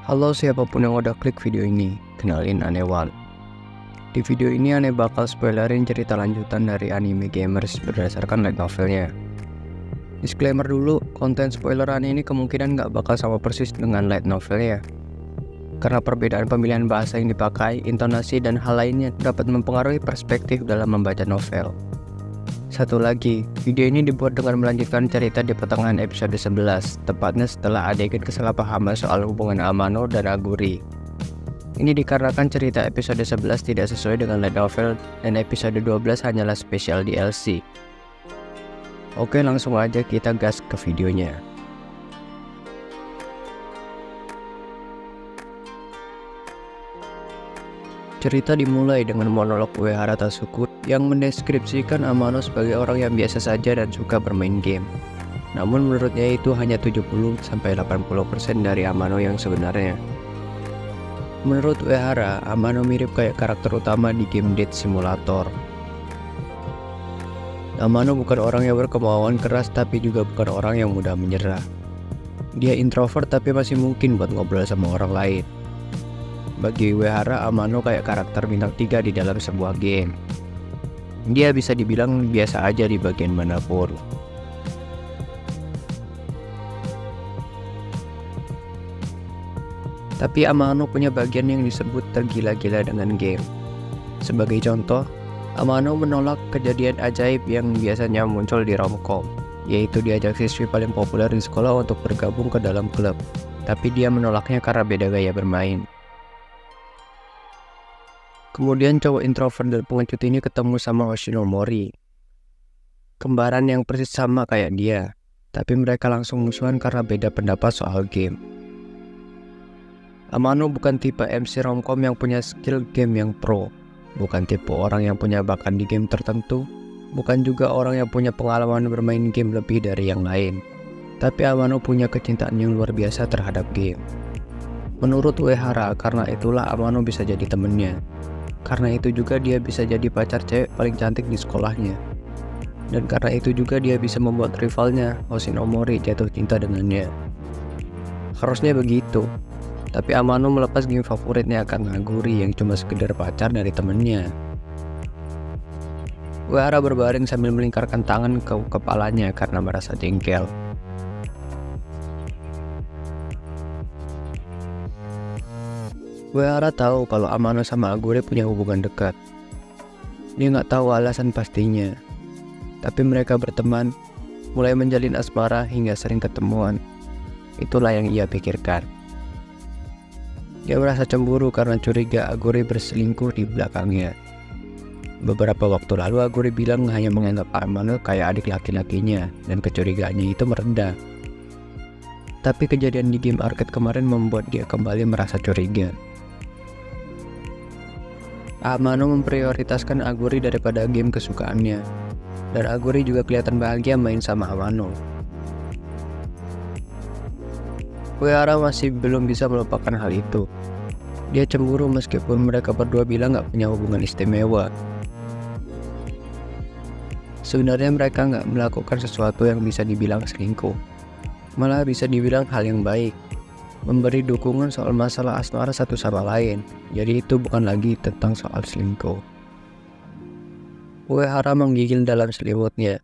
Halo siapapun yang udah klik video ini, kenalin Anewan. Di video ini Ane bakal spoilerin cerita lanjutan dari anime gamers berdasarkan light novelnya. Disclaimer dulu, konten spoiler Ane ini kemungkinan nggak bakal sama persis dengan light novelnya. Karena perbedaan pemilihan bahasa yang dipakai, intonasi, dan hal lainnya dapat mempengaruhi perspektif dalam membaca novel. Satu lagi, video ini dibuat dengan melanjutkan cerita di pertengahan episode 11, tepatnya setelah adegan kesalahpahaman soal hubungan Amano dan Aguri. Ini dikarenakan cerita episode 11 tidak sesuai dengan light novel dan episode 12 hanyalah spesial DLC. Oke, langsung aja kita gas ke videonya. Cerita dimulai dengan monolog Uehara Tasuku yang mendeskripsikan Amano sebagai orang yang biasa saja dan suka bermain game. Namun menurutnya itu hanya 70-80% dari Amano yang sebenarnya. Menurut Uehara, Amano mirip kayak karakter utama di game Date Simulator. Amano bukan orang yang berkemauan keras tapi juga bukan orang yang mudah menyerah. Dia introvert tapi masih mungkin buat ngobrol sama orang lain. Bagi Uehara, Amano kayak karakter bintang 3 di dalam sebuah game. Dia bisa dibilang biasa aja di bagian manapun. Tapi Amano punya bagian yang disebut tergila-gila dengan game. Sebagai contoh, Amano menolak kejadian ajaib yang biasanya muncul di romcom, yaitu diajak siswi paling populer di sekolah untuk bergabung ke dalam klub. Tapi dia menolaknya karena beda gaya bermain. Kemudian cowok introvert dan pengecut ini ketemu sama Oshinomori, kembaran yang persis sama kayak dia, tapi mereka langsung musuhan karena beda pendapat soal game. Amano bukan tipe MC romcom yang punya skill game yang pro, bukan tipe orang yang punya bakat di game tertentu, bukan juga orang yang punya pengalaman bermain game lebih dari yang lain. Tapi Amano punya kecintaan yang luar biasa terhadap game. Menurut Uehara, karena itulah Amano bisa jadi temennya. Karena itu juga dia bisa jadi pacar cewek paling cantik di sekolahnya. Dan karena itu juga dia bisa membuat rivalnya, Oshinomori, jatuh cinta dengannya. Harusnya begitu. Tapi Amano melepas game favoritnya karena Aguri yang cuma sekedar pacar dari temennya. Uehara berbaring sambil melingkarkan tangan ke kepalanya karena merasa jengkel. Uehara tahu kalau Amano sama Aguri punya hubungan dekat. Dia nggak tahu alasan pastinya. Tapi mereka berteman, mulai menjalin asmara hingga sering ketemuan. Itulah yang ia pikirkan. Dia merasa cemburu karena curiga Aguri berselingkuh di belakangnya. Beberapa waktu lalu Aguri bilang hanya menganggap Amano kayak adik laki-lakinya dan kecurigaannya itu meredah. Tapi kejadian di game arcade kemarin membuat dia kembali merasa curiga. Amano memprioritaskan Aguri daripada game kesukaannya, dan Aguri juga kelihatan bahagia main sama Amano. Uehara masih belum bisa melupakan hal itu. Dia cemburu meskipun mereka berdua bilang gak punya hubungan istimewa. Sebenarnya mereka gak melakukan sesuatu yang bisa dibilang selingkuh, malah bisa dibilang hal yang baik. Memberi dukungan soal masalah asmara satu sama lain, jadi itu bukan lagi tentang soal selingkuh. Uehara menggigil dalam selimutnya.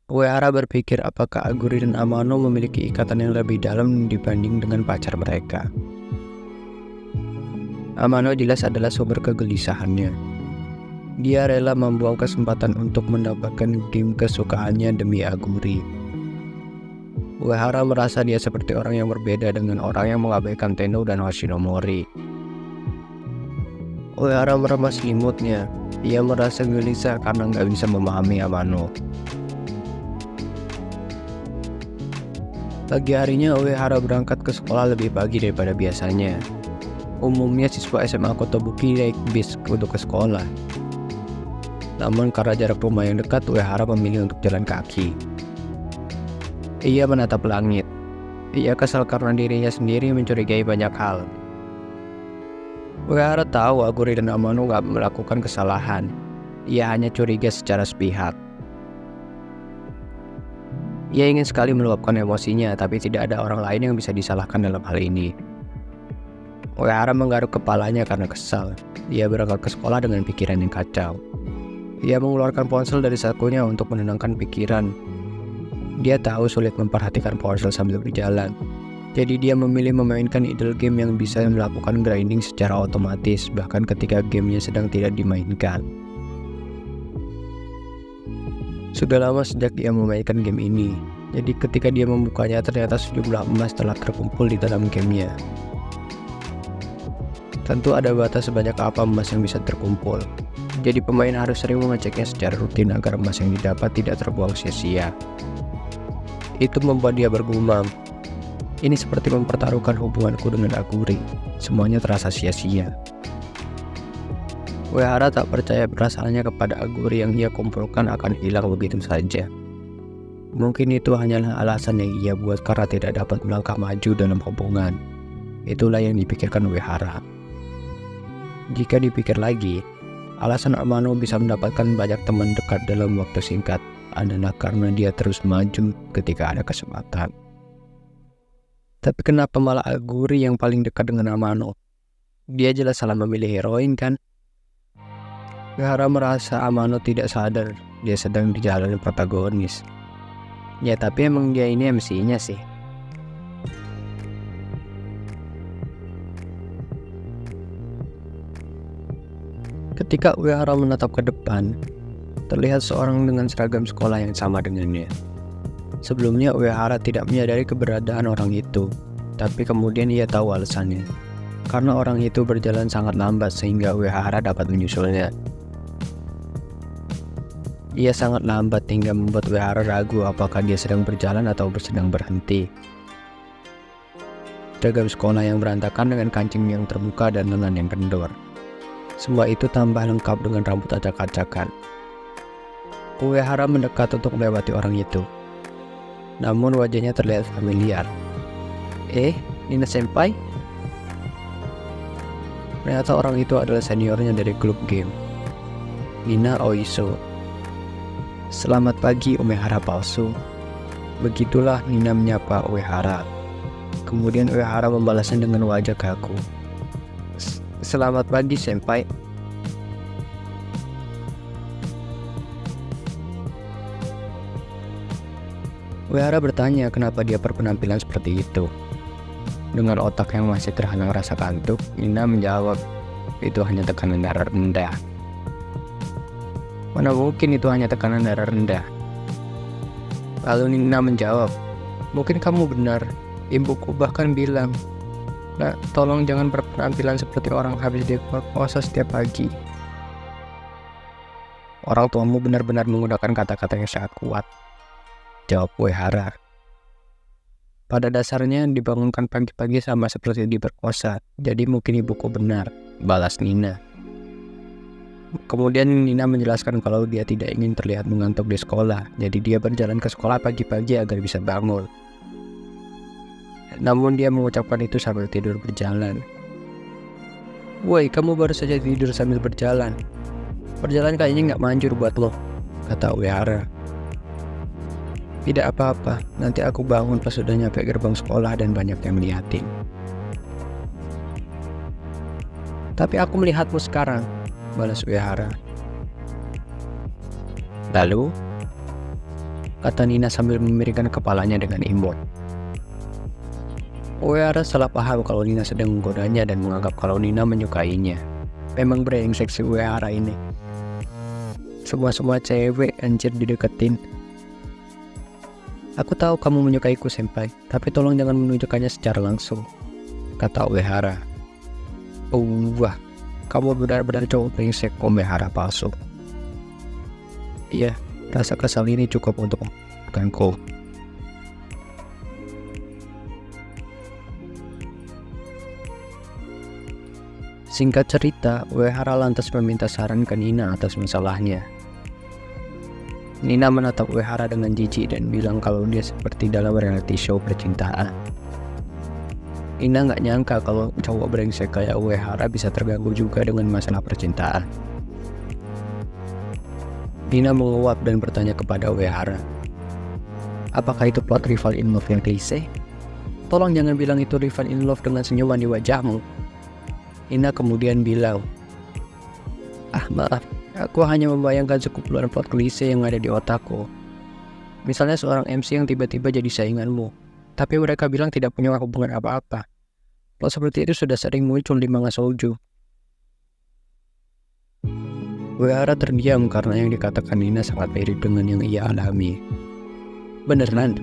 Uehara berpikir apakah Aguri dan Amano memiliki ikatan yang lebih dalam dibanding dengan pacar mereka. Amano jelas adalah sumber kegelisahannya. Dia rela membuang kesempatan untuk mendapatkan game kesukaannya demi Aguri. Uehara merasa dia seperti orang yang berbeda dengan orang yang mengabaikan Tenno dan Oshinomori. Uehara meremas selimutnya. Ia merasa gelisah karena nggak bisa memahami Amano. Pagi harinya Uehara berangkat ke sekolah lebih pagi daripada biasanya. Umumnya siswa SMA Kotobuki naik bis untuk ke sekolah. Namun karena jarak rumah yang dekat, Uehara memilih untuk jalan kaki. Ia menatap langit. Ia kesal karena dirinya sendiri mencurigai banyak hal. Uehara tahu Aguri dan Amano gak melakukan kesalahan. Ia hanya curiga secara sepihak. Ia ingin sekali meluapkan emosinya, tapi tidak ada orang lain yang bisa disalahkan dalam hal ini. Uehara menggaruk kepalanya karena kesal. Ia berangkat ke sekolah dengan pikiran yang kacau. Ia mengeluarkan ponsel dari sakunya untuk menenangkan pikiran. Dia tahu sulit memperhatikan ponsel sambil berjalan. Jadi dia memilih memainkan idle game yang bisa melakukan grinding secara otomatis, bahkan ketika gamenya sedang tidak dimainkan. Sudah lama sejak dia memainkan game ini, jadi ketika dia membukanya ternyata sejumlah emas telah terkumpul di dalam gamenya. Tentu ada batas sebanyak apa emas yang bisa terkumpul, jadi pemain harus sering mengeceknya secara rutin agar emas yang didapat tidak terbuang sia-sia. Itu membuat dia bergumam, ini seperti mempertaruhkan hubunganku dengan Aguri, semuanya terasa sia-sia. Uehara tak percaya perasaannya kepada Aguri yang ia kumpulkan akan hilang begitu saja. Mungkin itu hanyalah alasan yang ia buat karena tidak dapat melangkah maju dalam hubungan. Itulah yang dipikirkan Uehara. Jika dipikir lagi, alasan Amano bisa mendapatkan banyak teman dekat dalam waktu singkat adalah karena dia terus maju ketika ada kesempatan. Tapi kenapa malah Aguri yang paling dekat dengan Amano? Dia jelas salah memilih heroin kan? Uehara merasa Amano tidak sadar dia sedang dijalani protagonis. Ya tapi emang dia ini MC-nya sih. Ketika Uehara menatap ke depan, terlihat seorang dengan seragam sekolah yang sama dengannya. Sebelumnya Uehara tidak menyadari keberadaan orang itu, tapi kemudian ia tahu alasannya. Karena orang itu berjalan sangat lambat sehingga Uehara dapat menyusulnya. Ia sangat lambat hingga membuat Uehara ragu apakah dia sedang berjalan atau sedang berhenti. Seragam sekolah yang berantakan dengan kancing yang terbuka dan lengan yang kendor. Semua itu tambah lengkap dengan rambut acak-acakan. Uehara mendekat untuk melewati orang itu. Namun wajahnya terlihat familiar. Nina Senpai? Ternyata orang itu adalah seniornya dari klub game, Nina Oiso. Selamat pagi Uehara palsu. Begitulah Nina menyapa Uehara. Kemudian Uehara membalasnya dengan wajah kaku. Selamat pagi senpai. Uehara bertanya kenapa dia berpenampilan seperti itu. Dengan otak yang masih terhalang rasa kantuk, Nina menjawab, itu hanya tekanan darah rendah. Mana mungkin itu hanya tekanan darah rendah? Lalu Nina menjawab, mungkin kamu benar. Ibuku bahkan bilang, nah, tolong jangan berpenampilan seperti orang habis diperkosa setiap pagi. Orang tuamu benar-benar menggunakan kata-kata yang sangat kuat, jawab Uehara. Pada dasarnya dibangunkan pagi-pagi sama seperti diperkosa, jadi mungkin ibuku benar, balas Nina. Kemudian Nina menjelaskan kalau dia tidak ingin terlihat mengantuk di sekolah, jadi dia berjalan ke sekolah pagi-pagi agar bisa bangun. Namun dia mengucapkan itu sambil tidur berjalan. Woi, kamu baru saja tidur sambil berjalan. Berjalan kayaknya nggak manjur buat lo, kata Uehara. Tidak apa-apa, nanti aku bangun pas sudah nyampe gerbang sekolah dan banyak yang melihatin. Tapi aku melihatmu sekarang, balas Uehara. Lalu, kata Nina sambil memiringkan kepalanya dengan imut. Uehara salah paham kalau Nina sedang menggodanya dan menganggap kalau Nina menyukainya. Memang brengsek si Uehara ini. Semua cewek anjir dideketin. Aku tahu kamu menyukaiku senpai, tapi tolong jangan menunjukkannya secara langsung, kata Uehara. Wah, kamu benar-benar cowok brengsek, Uehara palsu. Iya, rasa kesal ini cukup untuk membukanku. Singkat cerita, Uehara lantas meminta saran ke Nina atas masalahnya. Nina menatap Uehara dengan jijik dan bilang kalau dia seperti dalam reality show percintaan. Nina gak nyangka kalau cowok brengsek kayak Uehara bisa terganggu juga dengan masalah percintaan. Nina menguap dan bertanya kepada Uehara, Apakah itu plot rival in love yang klise? Tolong jangan bilang itu rival in love dengan senyuman di wajahmu. Nina kemudian bilang, maaf, aku hanya membayangkan sekumpulan plot klise yang ada di otakku. Misalnya seorang MC yang tiba-tiba jadi sainganmu, tapi mereka bilang tidak punya hubungan apa-apa. Plot seperti itu sudah sering muncul di manga shoujo. Uehara terdiam karena yang dikatakan Nina sangat mirip dengan yang ia alami. Beneran?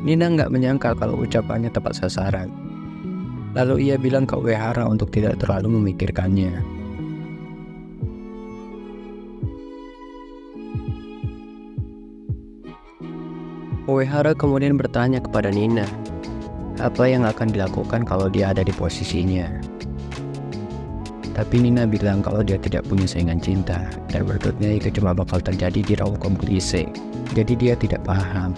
Nina nggak menyangka kalau ucapannya tepat sasaran. Lalu ia bilang ke Uehara untuk tidak terlalu memikirkannya. Uehara kemudian bertanya kepada Nina, apa yang akan dilakukan kalau dia ada di posisinya. Tapi Nina bilang kalau dia tidak punya saingan cinta, dan menurutnya itu cuma bakal terjadi di romcom klise. Jadi dia tidak paham.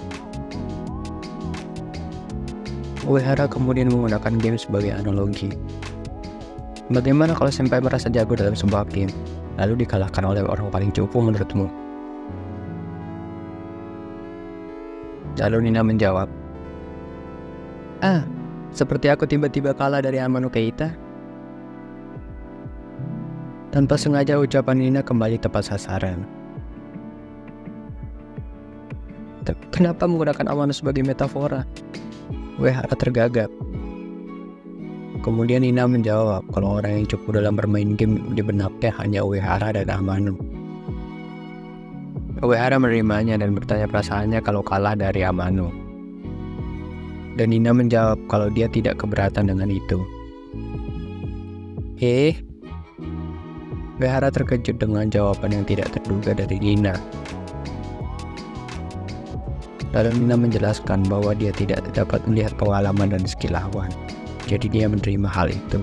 Uehara kemudian menggunakan game sebagai analogi. Bagaimana kalau senpai merasa jago dalam sebuah game, lalu dikalahkan oleh orang paling cupu menurutmu? Lalu Nina menjawab, seperti aku tiba-tiba kalah dari Amano Keita. Tanpa sengaja ucapan Nina kembali tepat sasaran. Kenapa menggunakan Amano sebagai metafora? Uehara tergagap. Kemudian Nina menjawab kalau orang yang cukup dalam bermain game di benaknya hanya Uehara dan Amano. Uehara menerimanya dan bertanya perasaannya kalau kalah dari Amano. Dan Nina menjawab kalau dia tidak keberatan dengan itu. Uehara terkejut dengan jawaban yang tidak terduga dari Nina. Lalu Nina menjelaskan bahwa dia tidak dapat melihat pengalaman dan skill lawan. Jadi dia menerima hal itu.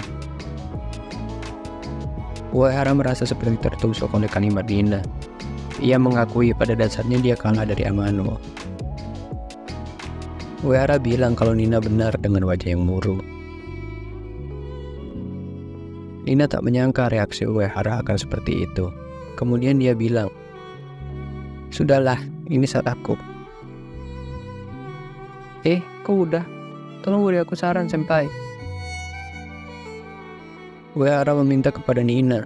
Uehara merasa seperti tertusuk oleh kalimat Nina. Ia mengakui pada dasarnya dia kalah dari Amano. Uehara bilang kalau Nina benar dengan wajah yang murung. Nina tak menyangka reaksi Uehara akan seperti itu. Kemudian dia bilang, sudahlah, ini salahku. Kok udah? Tolong beri aku saran, senpai. Uehara meminta kepada Nina.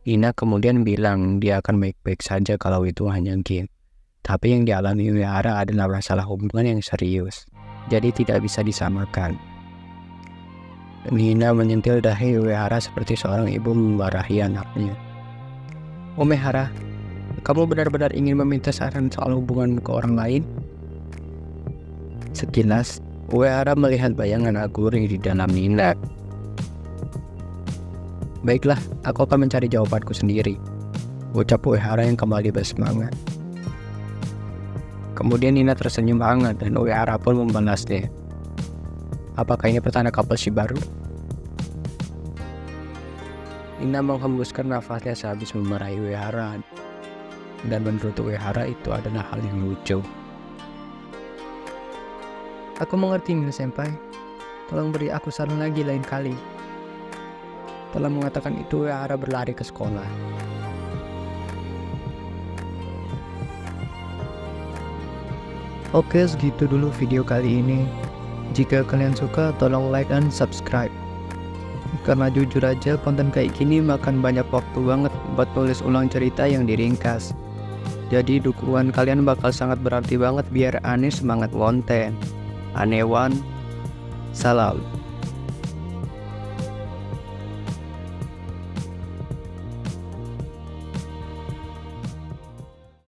Nina kemudian bilang dia akan baik-baik saja kalau itu hanya game. Tapi yang dialami Uehara adalah masalah hubungan yang serius. Jadi tidak bisa disamakan. Nina menyentil dahi Uehara seperti seorang ibu memarahi anaknya. Uehara, kamu benar-benar ingin meminta saran soal hubungan ke orang lain? Sekilas, Uehara melihat bayangan Aguri di dalam Nina. Baiklah, aku akan mencari jawabanku sendiri, ucap Uehara yang kembali bersemangat. Kemudian Nina tersenyum hangat dan Uehara pun membalasnya. Apakah ini pertanda couple baru? Nina menghembuskan nafasnya sehabis memarahi Uehara. Dan menurut Uehara itu adalah hal yang lucu. Aku mengerti Nina senpai. Tolong beri aku saran lagi lain kali. Setelah mengatakan itu, Uehara berlari ke sekolah. Oke, segitu dulu video kali ini. Jika kalian suka, tolong like dan subscribe. Karena jujur aja konten kayak gini makan banyak waktu banget buat tulis ulang cerita yang diringkas. Jadi dukungan kalian bakal sangat berarti banget biar Ane semangat konten. Anewan, salam.